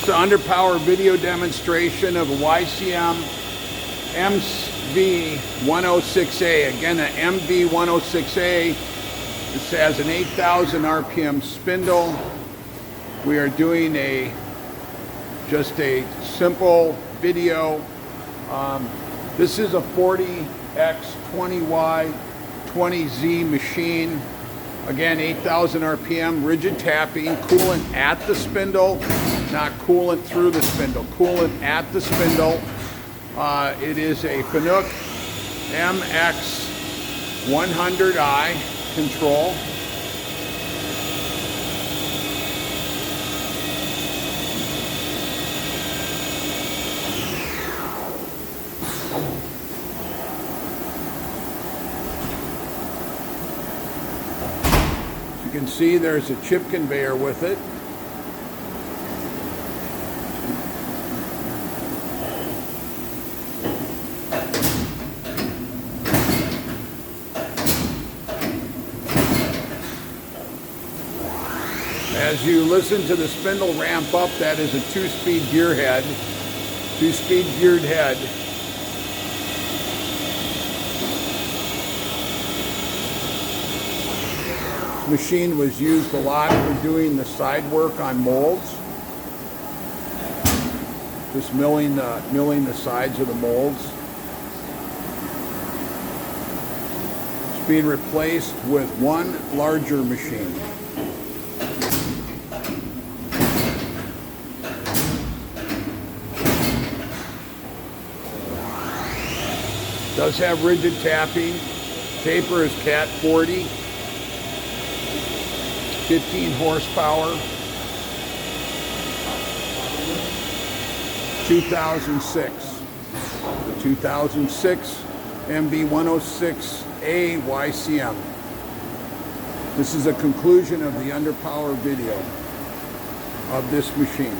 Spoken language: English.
It's an underpower video demonstration of a YCM V106A. Again, an V106A. This has an 8,000 RPM spindle. We are doing just a simple video. This is a 40x20y 20Z machine. Again, 8,000 RPM, rigid tapping, coolant at the spindle, not coolant through the spindle, coolant at the spindle. It is a Fanuc MX100i control. You can see there's a chip conveyor with it. As you listen to the spindle ramp up, that is a two-speed gear head, two-speed geared head. This machine was used a lot for doing the side work on molds. Just milling the sides of the molds. It's being replaced with one larger machine. Does have rigid tapping. Taper is Cat 40. 15 horsepower. 2006. The 2006 MV106A YCM. This is a conclusion of the underpower video of this machine.